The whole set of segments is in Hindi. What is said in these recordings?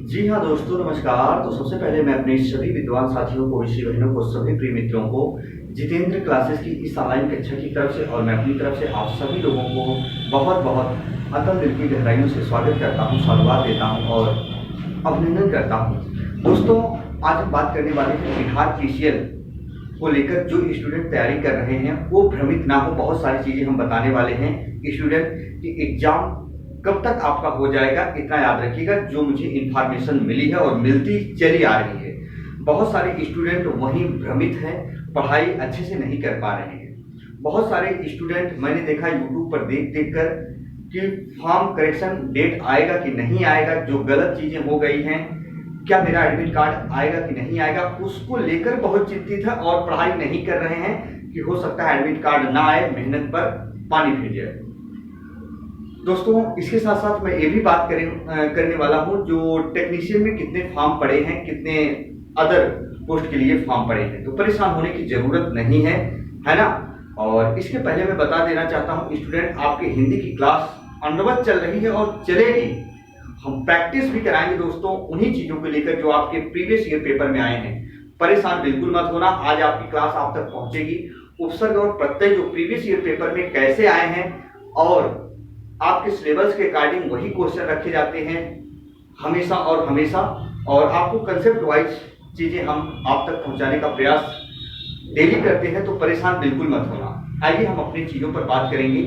जी हाँ दोस्तों, नमस्कार। तो सबसे पहले मैं अपने सभी विद्वान साथियों को, ऋषि बहनों को, सभी प्रिय मित्रों को जितेंद्र क्लासेस की इस ऑनलाइन कक्षा की तरफ से और मैं अपनी तरफ से आप सभी लोगों को बहुत बहुत अतल दिल की गहराइयों से स्वागत करता हूँ, साधुवाद देता हूँ और अभिनंदन करता हूँ। दोस्तों, आज हम बात करने वाले हैं बिहार पीसीएल को लेकर। जो स्टूडेंट तैयारी कर रहे हैं वो भ्रमित ना हो, बहुत सारी चीज़ें हम बताने वाले हैं। स्टूडेंट की एग्जाम कब तक आपका हो जाएगा, इतना याद रखिएगा। जो मुझे इंफॉर्मेशन मिली है और मिलती चली आ रही है, बहुत सारे स्टूडेंट वहीं भ्रमित हैं, पढ़ाई अच्छे से नहीं कर पा रहे हैं। बहुत सारे स्टूडेंट मैंने देखा यूट्यूब पर देख देख कर कि फॉर्म करेक्शन डेट आएगा कि नहीं आएगा, जो गलत चीजें हो गई हैं, क्या मेरा एडमिट कार्ड आएगा कि नहीं आएगा, उसको लेकर बहुत चिंतित है और पढ़ाई नहीं कर रहे हैं कि हो सकता है एडमिट कार्ड ना आए, मेहनत पर पानी फिर जाए। दोस्तों, इसके साथ साथ मैं ये भी बात करने वाला हूं, जो टेक्नीशियन में कितने फॉर्म पड़े हैं, कितने अदर पोस्ट के लिए फॉर्म पड़े हैं। तो परेशान होने की जरूरत नहीं है, है ना। और इसके पहले मैं बता देना चाहता हूं स्टूडेंट, आपके हिंदी की क्लास अनवरत चल रही है और चलेगी। हम प्रैक्टिस भी कराएंगे दोस्तों उन्हीं चीजों को लेकर जो आपके प्रीवियस ईयर पेपर में आए हैं। परेशान बिल्कुल मत होना, आज आपकी क्लास आप तक पहुंचेगी। उपसर्ग और प्रत्यय जो प्रीवियस ईयर पेपर में कैसे आए हैं और आपके सिलेबस के अकॉर्डिंग वही क्वेश्चन रखे जाते हैं हमेशा और हमेशा, और आपको कंसेप्ट वाइज चीजें हम आप तक पहुंचाने का प्रयास डेली करते हैं। तो परेशान बिल्कुल मत होना। आइए हम अपनी चीजों पर बात करेंगे,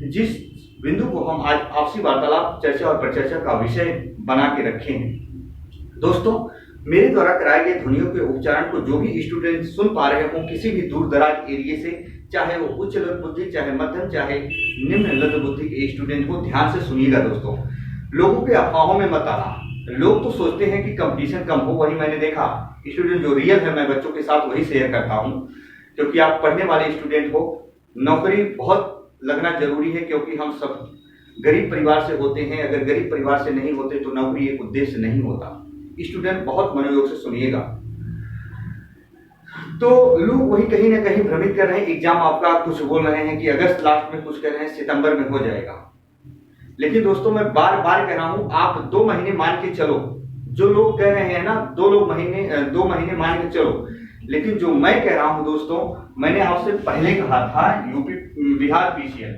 जिस बिंदु को हम आज आपसी वार्तालाप, चर्चा और परिचर्चा का विषय बना के रखे हैं। दोस्तों, मेरे द्वारा कराए गए ध्वनियों के उच्चारण को जो भी स्टूडेंट सुन पा रहे हो किसी भी दूर दराज एरिया से, चाहे वो उच्च लघु बुद्धि, चाहे मध्यम, चाहे निम्न लघु बुद्धि के स्टूडेंट को ध्यान से सुनिएगा। दोस्तों, लोगों के अफवाहों में मत आना। लोग तो सोचते हैं कि कंपटीशन कम हो, वही मैंने देखा स्टूडेंट जो रियल है मैं बच्चों के साथ वही शेयर करता हूँ, क्योंकि आप पढ़ने वाले स्टूडेंट हो। नौकरी बहुत लगना जरूरी है, क्योंकि हम सब गरीब परिवार से होते हैं। अगर गरीब परिवार से नहीं होते तो नौकरी एक उद्देश्य नहीं होता। स्टूडेंट बहुत मनोयोग से सुनिएगा। तो लोग वही कहीं ना कहीं भ्रमित कर रहे हैं, एग्जाम आपका कुछ बोल रहे हैं कि अगस्त लास्ट में, कुछ कह रहे हैं सितंबर में हो जाएगा। लेकिन दोस्तों, मैं बार बार कह रहा हूं, आप 2 महीने मान के चलो। जो लोग कह रहे हैं ना 2 महीने मान के चलो, लेकिन जो मैं कह रहा हूं दोस्तों, मैंने आपसे पहले कहा था बिहार पीसीएल,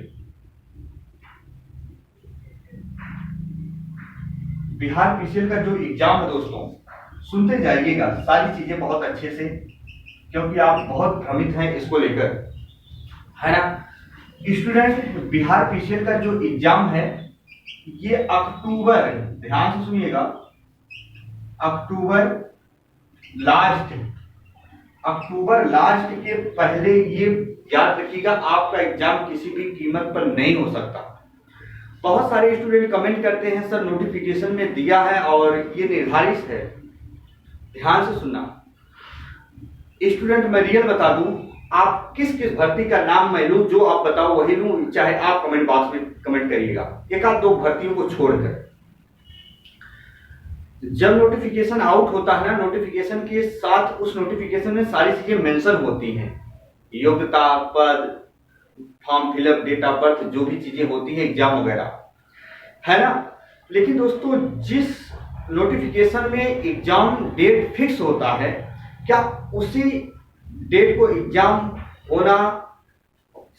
बिहार पीसीएल का जो एग्जाम है दोस्तों, सुनते जाइएगा सारी चीजें बहुत अच्छे से, क्योंकि आप बहुत भ्रमित हैं इसको लेकर, है ना। स्टूडेंट, बिहार पीसीएल का जो एग्जाम है ये अक्टूबर, ध्यान से सुनिएगा, अक्टूबर लास्ट के पहले, ये याद रखिएगा, आपका एग्जाम किसी भी कीमत पर नहीं हो सकता। बहुत सारे स्टूडेंट कमेंट करते हैं सर नोटिफिकेशन में दिया है और ये निर्धारित है। ध्यान से सुनना स्टूडेंट, मैं रियल बता दूं, आप किस किस भर्ती का नाम मैं लूं, जो आप बताओ वही लूं, चाहे आप कमेंट बॉक्स में कमेंट करिएगा, एक आध 2 भर्तियों को छोड़कर। जब नोटिफिकेशन आउट होता है ना, नोटिफिकेशन के साथ उस नोटिफिकेशन में सारी चीजें मेंशन होती हैं, योग्यता, पद, form fill up, date of birth, जो भी चीजें होती हैं एग्जाम वगैरह, है ना। लेकिन दोस्तों, जिस नोटिफिकेशन में एग्जाम डेट फिक्स होता है, क्या उसी डेट को एग्जाम होना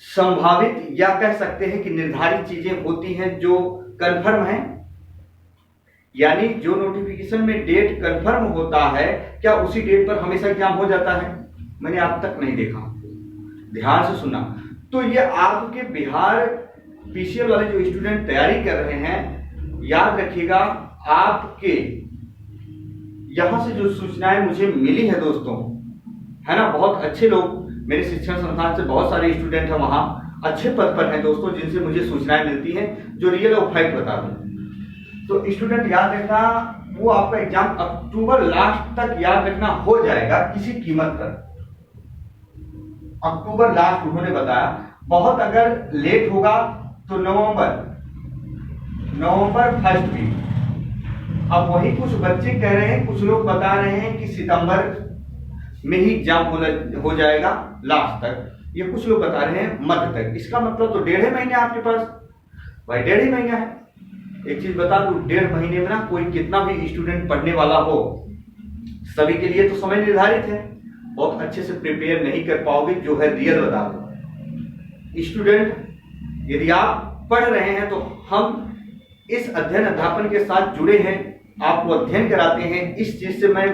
संभावित या कह सकते हैं कि निर्धारित चीजें होती हैं जो कंफर्म है? यानी जो नोटिफिकेशन में डेट कंफर्म होता है, क्या उसी डेट पर हमेशा एग्जाम हो जाता है? मैंने आज तक नहीं देखा। ध्यान से सुनना। तो ये आपके बिहार पीसीएल वाले जो स्टूडेंट तैयारी कर रहे हैं, याद रखिएगा, आपके यहां से जो सूचनाएं मुझे मिली है दोस्तों, है ना, बहुत अच्छे लोग मेरे शिक्षण संस्थान से, बहुत सारे स्टूडेंट हैं वहां, अच्छे पद पर हैं दोस्तों, जिनसे मुझे सूचनाएं मिलती हैं जो रियल और फैक्ट बता दूं। तो स्टूडेंट याद रखना, वो आपका एग्जाम अक्टूबर लास्ट तक याद रखना हो जाएगा किसी कीमत पर। अक्टूबर लास्ट उन्होंने बताया, बहुत अगर लेट होगा तो नवंबर फर्स्ट वीक। अब वही कुछ बच्चे कह रहे हैं, कुछ लोग बता रहे हैं कि सितंबर में ही एग्जाम हो जाएगा लास्ट तक, ये कुछ लोग बता रहे हैं मध्य तक। इसका मतलब तो 1.5 महीने आपके पास, भाई 1.5 महीना है। एक चीज बता दूं, 1.5 महीने में ना कोई कितना भी स्टूडेंट पढ़ने वाला हो, सभी के लिए तो समय निर्धारित है, बहुत अच्छे से प्रिपेयर नहीं कर पाओगे, जो है रियल बता दो। स्टूडेंट यदि आप पढ़ रहे हैं तो हम इस अध्ययन अध्यापन के साथ जुड़े हैं, आपको अध्ययन कराते हैं, इस चीज से मैं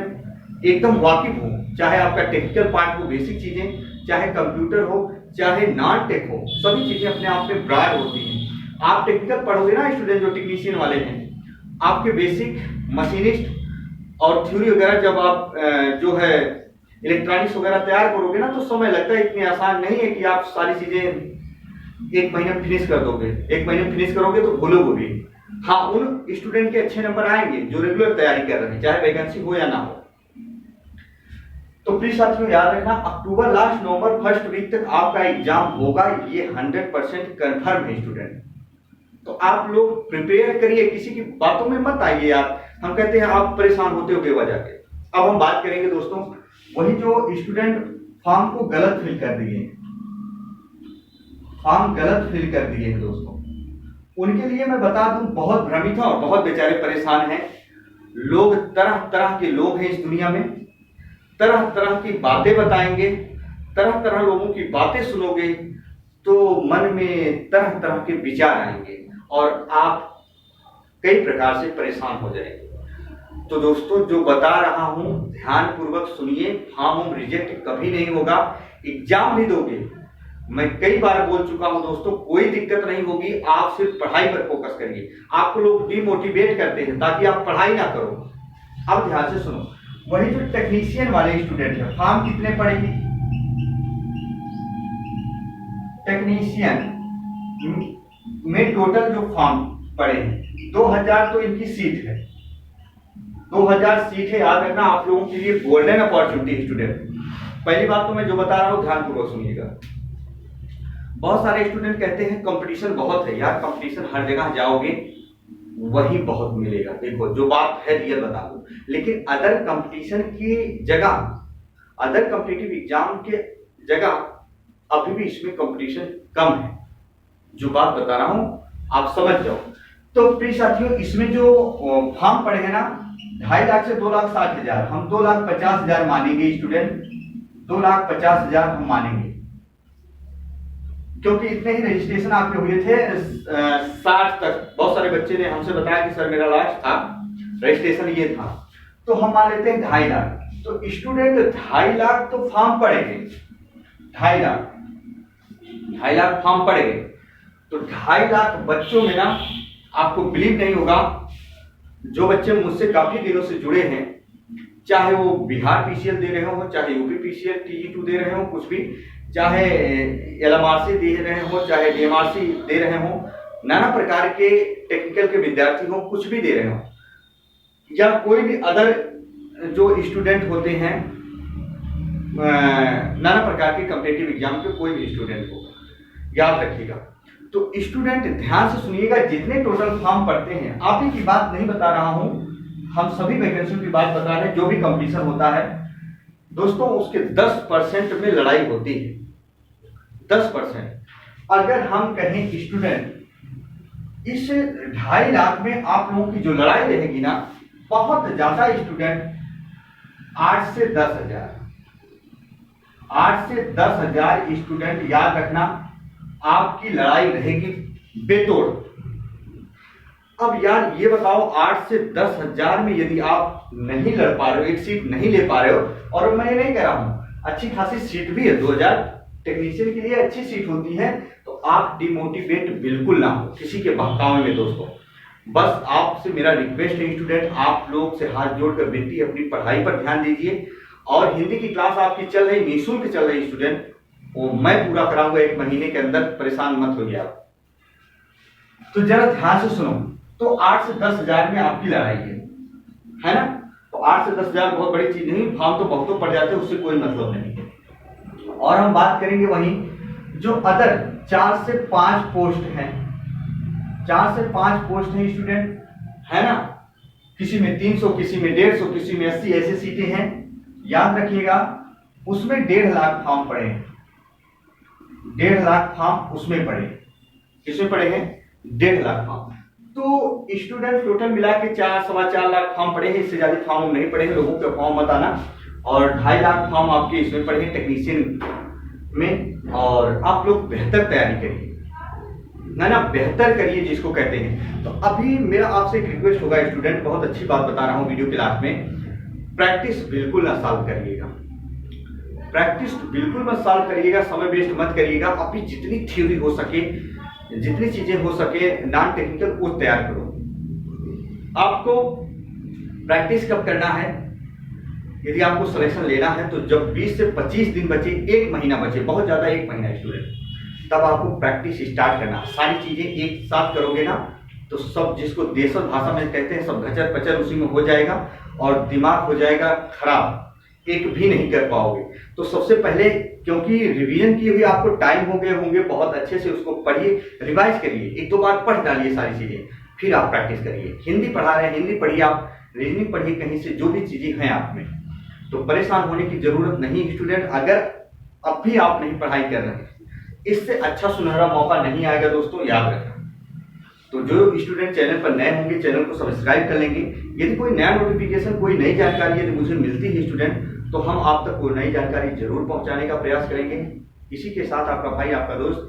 एकदम वाकिफ हूँ। चाहे आपका टेक्निकल पार्ट हो, बेसिक चीजें, चाहे कंप्यूटर हो, चाहे नॉन टेक हो, सभी चीजें अपने आप में ब्रॉड होती हैं। आप टेक्निकल पढ़ोगे ना स्टूडेंट, जो टेक्नीशियन वाले हैं, आपके बेसिक मशीनिस्ट और थ्योरी वगैरह जब आप जो है इलेक्ट्रॉनिक्स वगैरह तैयार करोगे ना, तो समय लगता है, इतनी आसान नहीं है कि आप सारी चीजें 1 महीने में फिनिश कर दोगे। 1 महीने में फिनिश करोगे तो भूलोगे भी। हाँ, उन स्टूडेंट के अच्छे नंबर आएंगे जो रेगुलर तैयारी कर रहे हैं, चाहे वैकेंसी हो या ना हो। तो प्लीज साथियों याद रखना, अक्टूबर लास्ट नवंबर फर्स्ट वीक तक आपका एग्जाम होगा, ये 100% कंफर्म है स्टूडेंट। तो आप लोग प्रिपेयर करिए, किसी की बातों में मत आइए यार, हम कहते हैं आप परेशान होते हो बेवजह के। अब हम बात करेंगे दोस्तों, वही जो स्टूडेंट फॉर्म को गलत फिल कर दिए, फॉर्म गलत फिल कर दिए हैं दोस्तों, उनके लिए मैं बता दूं, बहुत भ्रमित है और बहुत बेचारे परेशान हैं। लोग तरह तरह के लोग हैं इस दुनिया में, तरह तरह की बातें बताएंगे, तरह तरह लोगों की बातें सुनोगे तो मन में तरह तरह के विचार आएंगे और आप कई प्रकार से परेशान हो जाएंगे। तो दोस्तों जो बता रहा हूं ध्यान पूर्वक सुनिए, फॉर्म रिजेक्ट कभी नहीं होगा, एग्जाम भी दोगे। मैं कई बार बोल चुका हूं दोस्तों, कोई दिक्कत नहीं होगी, आप सिर्फ पढ़ाई पर फोकस करिए। आपको लोग डिमोटिवेट करते हैं ताकि आप पढ़ाई ना करो। अब ध्यान से सुनो, वही जो टेक्नीशियन वाले स्टूडेंट है, फॉर्म कितने पड़ेगी? टेक्नीशियन में टोटल जो फॉर्म पड़े हैं 2000, तो इनकी सीट है 2000 सीट है। याद रखना, आप लोगों के लिए गोल्डन अपॉर्चुनिटी स्टूडेंट। पहली बात तो मैं जो बता रहा हूं ध्यानपूर्वक सुनिएगा। बहुत सारे स्टूडेंट कहते हैं कंपटीशन बहुत है। यार कंपटीशन हर जगह जाओगे वही बहुत मिलेगा। देखो जो बात है रियल बता दो, लेकिन अदर कंपटीशन की जगह, अदर कॉम्पिटिटिव एग्जाम के जगह अभी भी इसमें कंपटीशन कम है। जो बात बता रहा हूं आप समझ जाओ। तो प्रिय साथियों, इसमें जो फॉर्म पड़े हैं ना 2.5 लाख से 2,60,000, हम 2,50,000 मानेंगे स्टूडेंट, 2,50,000 हम मानेंगे, क्योंकि इतने ही रजिस्ट्रेशन आपके हुए थे 60 तक। बहुत सारे बच्चे ने हमसे बताया कि सर मेरा लास्ट था रजिस्ट्रेशन ये था, तो हम मान लेते हैं 2.5 लाख। तो स्टूडेंट 2.5 लाख तो फॉर्म पड़ेंगे, 2.5 लाख फॉर्म पड़ेंगे। तो 2.5 लाख बच्चों में ना, आपको बिलीव नहीं होगा, जो बच्चे मुझसे काफी दिनों से जुड़े हैं, चाहे वो बिहार पीसीएल दे रहे हो, चाहे यूपी पीसीएल TE2 दे रहे हो, कुछ भी, चाहे LMRC दे रहे हो, चाहे DMRC दे रहे हो, नाना प्रकार के टेक्निकल के विद्यार्थी हो, कुछ भी दे रहे हो, या कोई भी अदर जो स्टूडेंट होते हैं, नाना प्रकार के कॉम्पिटिटिव एग्जाम के कोई भी स्टूडेंट हो, याद रखिएगा। तो स्टूडेंट ध्यान से सुनिएगा, जितने टोटल फॉर्म पढ़ते हैं, आप ही की बात नहीं बता रहा हूं, हम सभी वैकेंसियों की बात बता रहे हैं। जो भी कंपटीशन होता है दोस्तों, उसके 10% में लड़ाई होती है, 10%। अगर हम कहें स्टूडेंट, इस 2.5 लाख में आप लोगों की जो लड़ाई रहेगी ना, बहुत ज्यादा स्टूडेंट 8 से 10,000, 8 से 10,000 स्टूडेंट, याद रखना, आपकी लड़ाई रहेगी बेतोड़। अब यार ये बताओ, 8 से 10,000 में यदि आप नहीं लड़ पा रहे हो, एक सीट नहीं ले पा रहे हो, और मैं नहीं कह रहा हूं, अच्छी खासी सीट भी है, 2000 टेक्नीशियन के लिए अच्छी सीट होती है, तो आप डिमोटिवेट बिल्कुल ना हो किसी के बहकावे में दोस्तों। बस आपसे मेरा रिक्वेस्ट है स्टूडेंट, आप लोग से हाथ जोड़कर विनती, अपनी पढ़ाई पर ध्यान दीजिए। और हिंदी की क्लास आपकी चल रही, निःशुल्क चल रही स्टूडेंट, वो मैं पूरा कराऊंगा 1 महीने के अंदर, परेशान मत होइए आप। तो जरा ध्यान से सुनो, तो 8 से 10,000 में आपकी लड़ाई है ना? तो 8 से 10,000 बहुत बड़ी चीज नहीं, फॉर्म तो बहुतों पड़ जाते हैं, उससे कोई मतलब नहीं है। और हम बात करेंगे वहीं जो अदर 4 से 5 पोस्ट हैं, 4 से 5 पोस्ट हैं स्टूडेंट, है ना? किसी में 300, किसी में 150, किसी में 80, ऐसी सीटें हैं, याद रखिएगा। उसमें 1.5 लाख फॉर्म पड़े हैं, 1.5 लाख फॉर्म उसमें पड़े। किसमें पड़े हैं? 1.5 लाख फॉर्म। तो स्टूडेंट टोटल मिला के 4-4.25 लाख फॉर्म पड़े हैं, इससे ज्यादा फॉर्म नहीं पड़े हैं, लोगों के फॉर्म मत आना। और 2.5 लाख फॉर्म आपके इसमें पड़े हैं टेक्नीशियन में। और आप लोग बेहतर तैयारी करिए, ना बेहतर करिए जिसको कहते हैं। तो अभी मेरा आपसे एक रिक्वेस्ट होगा स्टूडेंट, बहुत अच्छी बात बता रहा हूँ वीडियो क्लास में, प्रैक्टिस बिल्कुल ना साल्व करिएगा, प्रैक्टिस बिल्कुल मत साल्व करिएगा, समय वेस्ट मत करिएगा। अभी जितनी थ्योरी हो सके, जितनी चीजें हो सके नॉन टेक्निकल वो तैयार करो। आपको प्रैक्टिस कब करना है, यदि आपको सिलेक्शन लेना है तो जब 20 से 25 दिन बचे, 1 महीना बचे, बहुत ज्यादा 1 महीना स्टूडेंट, तब आपको प्रैक्टिस स्टार्ट करना। सारी चीजें एक साथ करोगे ना तो सब, जिसको देशज भाषा में कहते हैं, सब घचर पचर उसी में हो जाएगा और दिमाग हो जाएगा खराब, एक भी नहीं कर पाओगे। तो सबसे पहले, क्योंकि रिवीजन किए हुए आपको टाइम हो गए होंगे, बहुत अच्छे से उसको पढ़िए, रिवाइज करिए, 1-2 बार पढ़ डालिए सारी चीजें, फिर आप प्रैक्टिस करिए। हिंदी पढ़ा रहे हैं, हिंदी पढ़िए, आप रीजनिंग पढ़िए, कहीं से जो भी चीजें हैं आप में, तो परेशान होने की जरूरत नहीं स्टूडेंट। अगर अब भी आप नहीं पढ़ाई कर रहे हैं, इससे अच्छा सुनहरा मौका नहीं आएगा दोस्तों, याद रखना। तो जो स्टूडेंट चैनल पर नए होंगे, चैनल को सब्सक्राइब कर लेंगे। यदि कोई नया नोटिफिकेशन, कोई नई जानकारी यदि मुझे मिलती है स्टूडेंट, तो हम आप तक कोई नई जानकारी जरूर पहुंचाने का प्रयास करेंगे। इसी के साथ आपका भाई, आपका दोस्त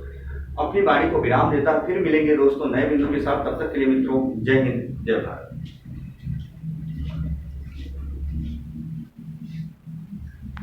अपनी वाणी को विराम देता है। फिर मिलेंगे दोस्तों नए बिंदु के साथ, तब तक के लिए मित्रों, जय हिंद, जय भारत।